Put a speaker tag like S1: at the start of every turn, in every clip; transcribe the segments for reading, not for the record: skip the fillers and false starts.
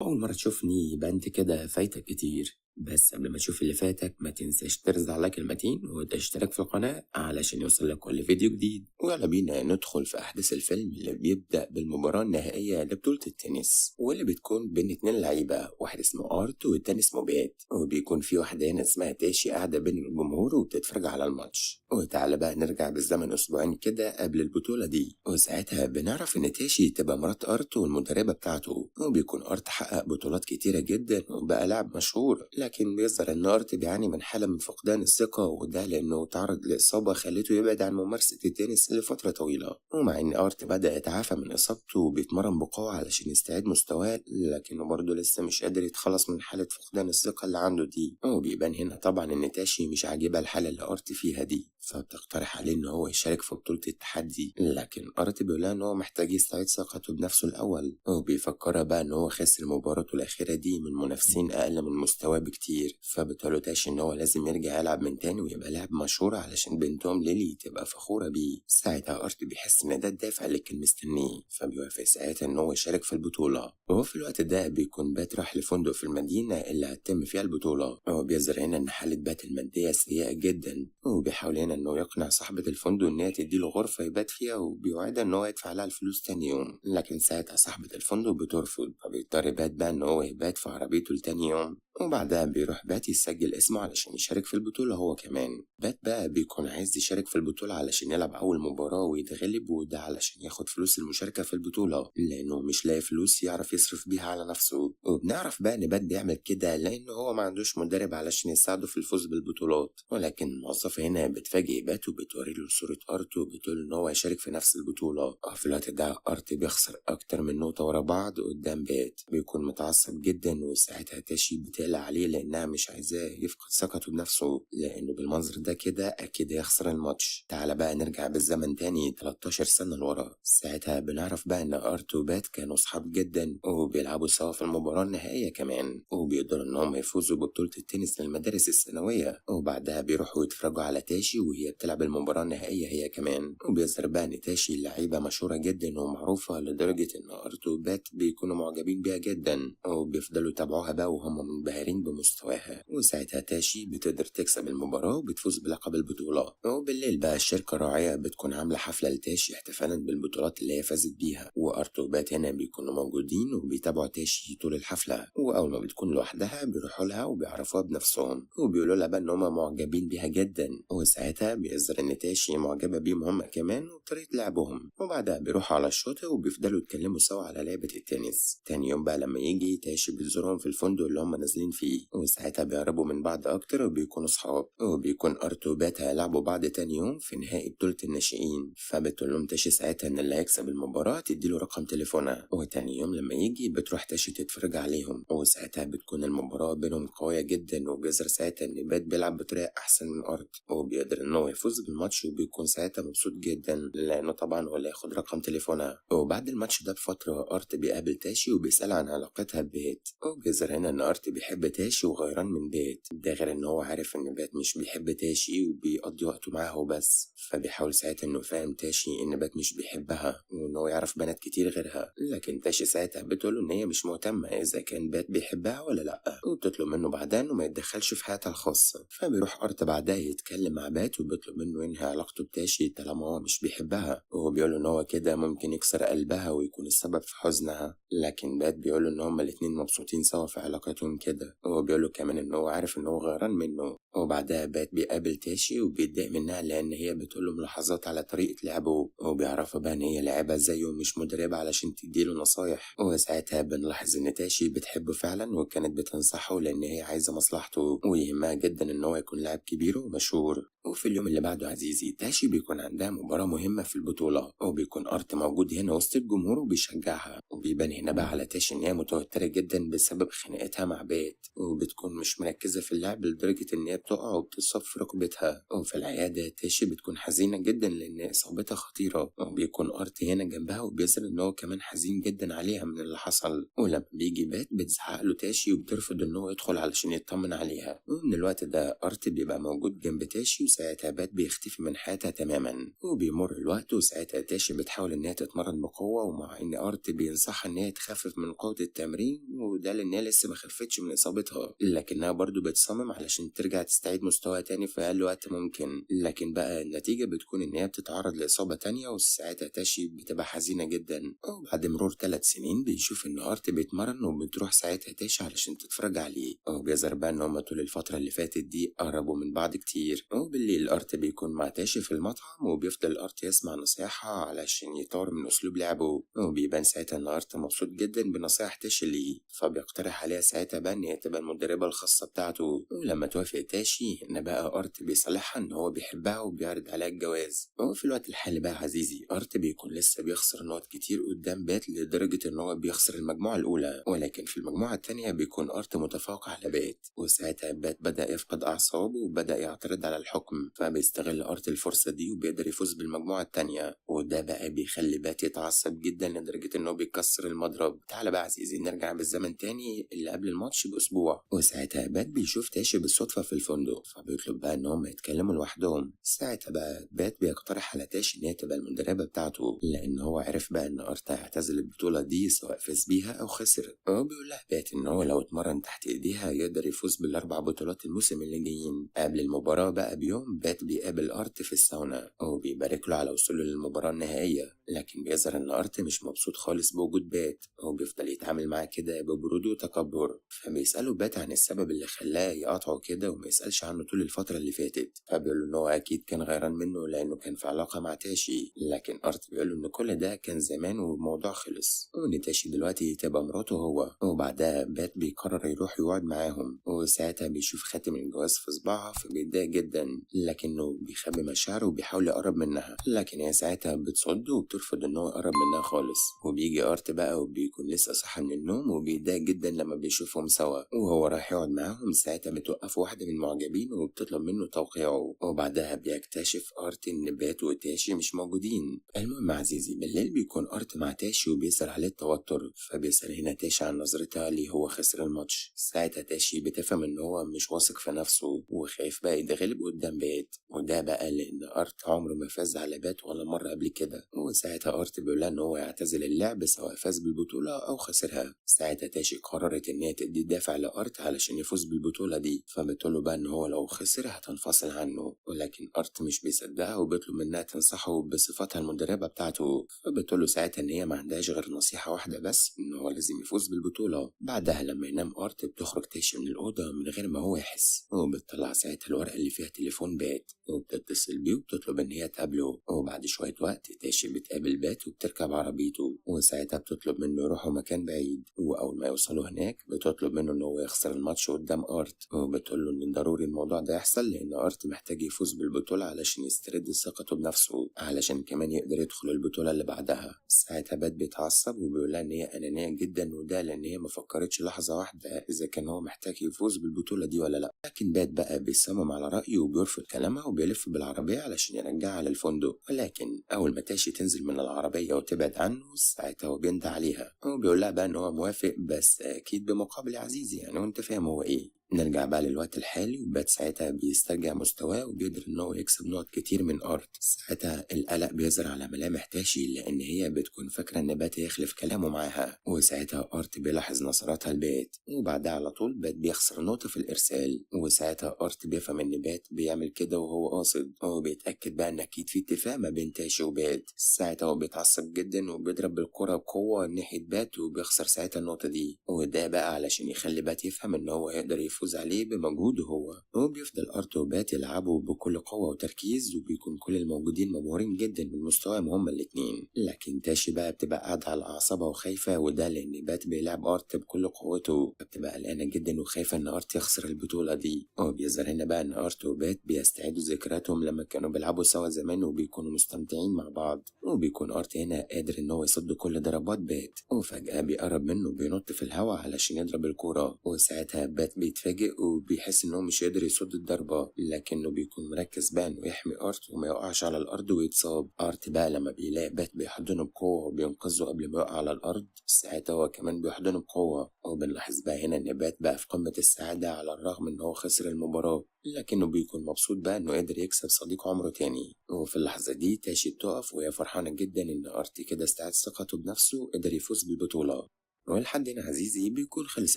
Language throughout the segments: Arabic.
S1: أول مرة تشوفني يبقى أنت كده فايتك كتير. بس قبل ما تشوف اللي فاتك ما تنساش ترزع لايك المتين وتشترك في القناة علشان يوصلك كل فيديو جديد. ويلا بينا ندخل في أحداث الفيلم اللي بيبدأ بالمباراة النهائية لبطولة التنس، واللي بتكون بين اتنين لعيبة، واحد اسمه آرت والتاني اسمه بيت. وبيكون في واحدة هنا اسمها تاشي قاعدة بين الجمهور وبتتفرج على الماتش. وتعالى بقى نرجع بالزمن أسبوعين كده قبل البطولة دي، وساعتها بنعرف إن تاشي تبقى مرات آرت والمدربة بتاعته. وبيكون آرت حقق بطولات كتيرة جدا وبقى لاعب مشهور، لكن بيظهر إن آرت بيعاني من حالة من فقدان الثقة، وده لأنه تعرض لإصابة خلته يبعد عن ممارسة التنس لفترة طويلة. ومع إن آرت بدأ يتعافى من إصابته وبيتمرن بقوة علشان يستعيد مستواه، لكنه برضه لسه مش قادر يتخلص من حالة فقدان الثقة اللي عنده دي. وبيبان هنا طبعا إن تاشي مش عاجبها الحالة اللي آرت فيها دي، فبتقترح عليه إن هو يشارك في بطولة التحدي، لكن آرت بيقولها إن هو محتاج يستعيد ثقته بنفسه الأول. وبيفكرها بقى إن هو خسر مباراته الأخيرة دي من منافسين أقل من مستواه بكتير، فبتقوله تاشي إن هو لازم يرجع يلعب من تاني ويبقى لاعب مشهور علشان بنتهم ليلي تبقى فخورة بيه. ساعتها آرت بيحس إن ده الدافع اللي كان مستنيه، فبيوافق ساعتها إن هو يشارك في البطولة. وهو في الوقت ده بيكون بات راح لفندق في المدينة اللي هتتم فيها البطولة. هو بيظهر هنا إن حالة بات المادية سيئة جدا، وبيحاول هنا إنه يقنع صاحبة الفندق إن هي تديله غرفة يبات فيها، وبيوعدها إن هو يدفع لها الفلوس تاني يوم. لكن ساعتها صاحبة الفندق بترفض، فبيضطر بات بقى إن هو يبات في عربيته لتاني يوم. وبعدها بيروح بات يسجل اسمه علشان يشارك في البطولة هو كمان. بات بقى بيكون عايز يشارك في البطولة علشان يلعب أول مباراة ويتغلب، وده علشان ياخد فلوس المشاركة في البطولة، لأنه مش لاقي فلوس يعرف يصرف بيها على نفسه. وبنعرف بقى إن بات بيعمل كده لأنه هو ما عندوش مدرب علشان يساعده في الفوز بالبطولات. ولكن الموظفة هنا بتفاجئ بات وبتوري له صورة أرت وبتقول إن هو يشارك في نفس البطولة. وفي الوقت ده أرت بيخسر أكتر من نقطة ورا بعض قدام بات، بيكون متعصب جدا. وساعتها تاشي بتقلق عليه لأنها مش عايزاه يفقد ثقته بنفسه، لأنه بالمنظر ده كده أكيد هيخسر الماتش. تعال بقى نرجع بالزمن تاني 13 سنة لورا. ساعتها بنعرف بقى إن أرت وبات كانوا صحاب جدا وبيلعبوا سوا في المباراة النهائية كمان، وبيقدروا إن هم يفوزوا ببطولة التنس للمدارس الثانوية. وبعدها بيروحوا يتفرجوا على تاشي وهي بتلعب المباراة النهائية هي كمان. وبيظهر بقى إن تاشي لعيبة مشهورة جدا ومعروفة، لدرجة إن أرت وبات بيكونوا معجبين بيها جدا، وبيفضلوا يتابعوها بقى وهم منبهرين بمستواها. وساعتها تاشي بتقدر تكسب المباراة وبتفوز بلقب البطولة. وبالليل بقى الشركة الراعية بتكون عاملة حفلة لتاشي احتفالا بالبطولات اللي هي فازت بيها، وأرت وبات هنا بيكونوا موجودين وبيتابعوا تاشي طول الحفلة. وأول ما بتكون لوحدها بيروحوا لها وبيعرفوها بنفسهم وبيقولوا لها بقى إن هما معجبين بيها جدا. وساعتها بيظهر إن تاشي معجبة بيهم هما كمان وبطريقة لعبهم. وبعدها بيروحوا على الشاطئ وبيفضلوا يتكلموا سوا على لعبة التنس. تاني يوم بقى لما يجي تاشي بتزورهم في الفندق اللي هما نازلين فيه، وساعتها بيقربوا من بعض أكتر وبيكونوا صحاب. وبيكون أرت وبات هيلعبوا بعض تاني يوم في نهائي بطولة الناشئين، فبتقول لهم تاشي ساعتها إن اللي هيكسب المباراة تديله رقم تليفونها. وتاني يوم لما يجي بتروح تاشي تتفرج عليهم، وساعتها بتكون المباراة بينهم قوية جدا. وبيظهر ساعتها إن بات بيلعب بطريقة أحسن من أرت، وبيقدر إن هو يفوز بالماتش، وبيكون ساعتها مبسوط جدا لأنه طبعا هو اللي هياخد رقم تليفونها. وبعد الماتش ده بفترة أرت بيقابل تاشي وبيسأل عن علاقتها ببيت، وبيظهر هنا إن أرت بيحب تاشي وغيران من بيت، ده غير إن هو عارف إن بيت مش بيحب تاشي وبيقضي وقته معاها وبس. فبيحاول ساعتها إنه يفهم تاشي إن بيت مش بيحبها وإن هو يعرف بنات كتير غيرها، لكن تاشي ساعتها بتقوله إن هي مش مهتمة إذا كان بيت بيحبها ولا لأ، وبتطلب منه بعدها إنه ما يتدخلش في حياتها الخاصة. فبيروح أرت بعدها يتكلم مع بيت وبيطلب منه ينهي علاقته بتاشي طالما هو مش بيحبها، وهو بيقوله إن هو كده ممكن يكسر قلبها ويكون السبب في حزنها. لكن بات بيقوله إن هما الاتنين مبسوطين سوا في علاقتهم كده. وهو بيقوله كمان إن هو عارف إن هو غيران منه. وبعدها بات بيقابل تاشي وبيتضايق منها لأن هي بتقوله ملاحظات على طريقة لعبه، وبيعرفها بقى إن هي لاعبة زيه ومش مدربة علشان تديله نصايح. وساعتها بنلاحظ إن تاشي بتحبه فعلا وكانت بتنصحه لأن هي عايزة مصلحته ويهمها جدا إن هو يكون لاعب كبير ومشهور. وفي اليوم اللي بعده عزيزي تاشي بيكون عندها مباراة مهمة في البطولة، وبيكون أرت موجود هنا وسط الجمهور وبيشجعها. وبيبان هنا بقى على تاشي إن هي متوترة جدا بسبب خناقتها مع بيت، وبتكون مش مركزة في اللعب لدرجة إن هي بتقع وبتصاب في ركبتها. وفي العيادة تاشي بتكون حزينة جدا لأن إصابتها خطيرة، وبيكون أرت هنا جنبها وبيظهر إن هو كمان حزين جدا عليها من اللي حصل. ولما بيجي بيت بتزعق له تاشي وبترفض إن هو يدخل علشان يطمن عليها. ومن الوقت ده أرت بيبقى موجود جنب تاشي وساعتها بات بيختفي من حياتها تماما. وبيمر الوقت وساعتها تاشي بتحاول إن هي تتمرن بقوة، ومع إن أرت بينصحها إن هي تخفف من قوة التمرين، وده لأن هي لسه ما خفتش من إصابتها، لكنها برضو بتصمم علشان ترجع تستعيد مستواها تاني في أقل وقت ممكن. لكن بقى النتيجة بتكون إن هي بتتعرض لإصابة تانية، وساعتها تاشي بتبقى حزينة جدا. وبعد مرور 3 سنين بيشوف إن أرت بيتمرن، وبتروح ساعتها تاشي علشان تتفرج عليه. وبيظهر بقى إن هما طول الفترة اللي فاتت دي قربوا من بعض كتير. وبالليل أرت بيكون مع تاشي في المطعم، وبيفضل أرت يسمع نصيحة علشان يطور من أسلوب لعبه. وبيبان ساعتها إن أرت مبسوط جدا بنصايح تاشي ليه، فبيقترح عليها ساعتها بقى إن هي تبقى المدربة الخاصة بتاعته. ولما توافق تاشي إن بقى أرت بيصالحها إن هو بيحبها وبيعرض عليها الجواز. وفي الوقت الحالي بقى عزيزي أرت بيكون لسه بيخسر نقط كتير قدام بات، لدرجة إن هو بيخسر المجموعة الأولى، ولكن في المجموعة التانية بيكون أرت متفوق على بات. وساعتها بات بدأ يفقد أعصابه وبدأ يعترض على الحكم، فبيستغل أرت الفرصة دي وبيقدر يفوز بالمجموعة التانية. وده بقى بيخلي بات يتعصب جدا لدرجة إنه بيكسر المضرب. تعالى بقى عزيزي نرجع بالزمن تاني اللي قبل الماتش بأسبوع. وساعتها بات بيشوف تاشي بالصدفة في الفندق، فبيطلب بقى إن هم يتكلموا لوحدهم. ساعتها بقى بات بيقترح على تاشي إن هي تبقى المدربة بتاعته، لأن هو عرف بقى إن أرت هيعتزل البطولة دي سواء فاز بيها أو خسر. هو بيقول لها بات إن هو لو اتمرن تحت إيديها يقدر يفوز بالأربع بطولات الموسم اللي جايين. قبل المباراة بقى بيوم بات بيقابل أرت في الساونا، وبيبارك له على وصوله للمباراة النهائية، لكن بيظهر إن أرت مش مبسوط خالص بوجود بات، وبيفضل يتعامل معاه كده ببرود وتكبر. فبيسأله بات عن السبب اللي خلاه يقاطعه كده وما يسألش عنه طول الفترة اللي فاتت. فبيقول له إن هو أكيد كان غيران منه لأنه كان في علاقة مع تاشي، لكن أرت بيقول له إن كل ده كان زمان والموضوع خلص، وإن تاشي دلوقتي تبقى مراته هو. وبعدها بات بيقرر يروح يقعد معاهم، وساعتها بيشوف خاتم الجواز في صباعها فبيتضايق جدا، لكنه بيخبي مشاعره وبيحاول يقرب منها، لكن هي ساعتها بتصد وبترفض إن هو يقرب منها خالص. وبيجي أرت بقى وبيكون لسه صاحي من النوم، وبيتضايق جدا لما بيشوفهم سوا. وهو رايح يقعد معاهم ساعتها بتوقف واحدة من المعجبين وبتطلب منه توقيعه، وبعدها بيكتشف أرت إن بات وتاشي مش موجودين. المهم عزيزي بالليل بيكون أرت مع تاشي وبيظهر عليه التوتر، فبيسأل هنا تاشي عن نظرتها ليه هو خسر الماتش. ساعتها تاشي بتفهم إن هو مش واثق في نفسه وخايف بقى يتغلب قدام بات، وده بقى لأن أرت عمره ما فاز على بات ولا مرة قبل كده. وساعتها أرت بيقولها إن هو يعتزل اللعب سواء فاز بالبطولة أو خسرها. ساعتها تاشي قررت إن هي تدي دافع لأرت علشان يفوز بالبطولة دي، فبتقوله بقى إن هو لو خسر هتنفصل عنه، ولكن أرت مش بيصدقها وبيطلب منها تنصحه بصفتها المدربة بتاعته. فبتقوله ساعتها إن هي ما عندهاش غير نصيحة واحدة بس، إن هو لازم يفوز بالبطولة. بعدها لما ينام أرت بتخرج تاشي من الأوضة من غير ما هو يحس، وبتطلع ساعتها الورقة اللي فيها تليفون بات وبتتصل بيه وبتطلب إن هي تقابله. وبعد شوية وقت تاشي بتقابل بات وبتركب عربيته، وساعتها بتطلب منه يروحوا مكان بعيد. وأول ما يوصلوا هناك بتطلب منه إن هو يخسر الماتش قدام أرت، وبتقول له إن ضروري الموضوع ده يحصل لأن أرت محتاج يفوز بالبطولة علشان يسترد ثقته بنفسه، علشان كمان يقدر يدخل البطولة اللي بعدها. ساعتها بات بيتعصب وبيقولها إن هي أنانية جدا، وده لأن هي مفكرتش لحظة واحدة إذا كان هو محتاج يفوز بالبطولة دي ولا لأ. لكن بات بقى بيصمم على رأيه وبيرفض كلامها وبيلف بالعربية علشان يرجعها للفندق. ولكن أول ما تاشي تنزل من العربية وتبعد عنه ساعتها هو بيندى عليها وبيقولها بقى إن هو موافق، بس أكيد بمقابل يا عزيزي يعني، وأنت فاهم هو إيه. نرجع بقى للوقت الحالي وبات ساعتها بيسترجع مستواه وبيقدر إن هو يكسب نقط كتير من أرت. ساعتها القلق بيظهر على ملامح تاشي لأن هي بتكون فاكرة إن بات هيخلف كلامه معاها، وساعتها أرت بيلاحظ نظراتها لبات، وبعدها على طول بات بيخسر نقطة في الإرسال. وساعتها أرت بيفهم إن بات بيعمل كده وهو قاصد، هو بيتأكد بقى إن أكيد في اتفاق ما بين تاشي وبات. ساعتها هو بيتعصب جدا وبيضرب بالكرة بقوة ناحية بات وبيخسر ساعتها النقطة دي، وده بقى علشان يخلي بات يفهم إن هو يقدر يفوز عليه بمجهوده هو بيفضل أرت وبات يلعبوا بكل قوة وتركيز، وبيكون كل الموجودين مبهورين جدا من مستواهم هما الاتنين. لكن تاشي بقى بتبقى قاعدة على أعصابها وخايفة، وده لأن بات بيلعب أرت بكل قوته، فبتبقى قلقانة جدا وخايفة إن أرت يخسر البطولة دي. وبيظهر هنا بقى إن أرت وبات بيستعيدوا ذكرياتهم لما كانوا بيلعبوا سوا زمان وبيكونوا مستمتعين مع بعض، وبيكون أرت هنا قادر إن هو يصد كل ضربات بات، وفجأة بيقرب منه بينط في الهواء علشان يضرب الكورة. وساعتها بات بيتفاجئ بيتفاجئ وبيحس إن هو مش قادر يصد الضربة، لكنه بيكون مركز بقى إنه يحمي أرت وما يقعش على الأرض ويتصاب. أرت بقى لما بيلاقي بات بيحضنه بقوة وبينقذه قبل ما يقع على الأرض، ساعتها هو كمان بيحضنه بقوة. وبنلاحظ بقى هنا إن بات بقى في قمة السعادة على الرغم إن هو خسر المباراة، لكنه بيكون مبسوط بقى إنه قدر يكسب صديق عمره تاني. وفي اللحظة دي تاشي بتقف وهي فرحانة جدا إن أرت كده استعاد ثقته بنفسه وقدر يفوز بالبطولة. ولحد هنا عزيزي بيكون خلص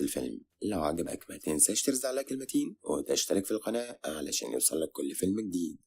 S1: الفيلم. لو عجبك ما تنساش ترزع لايك المتين وتشترك في القناة علشان يوصلك كل فيلم جديد.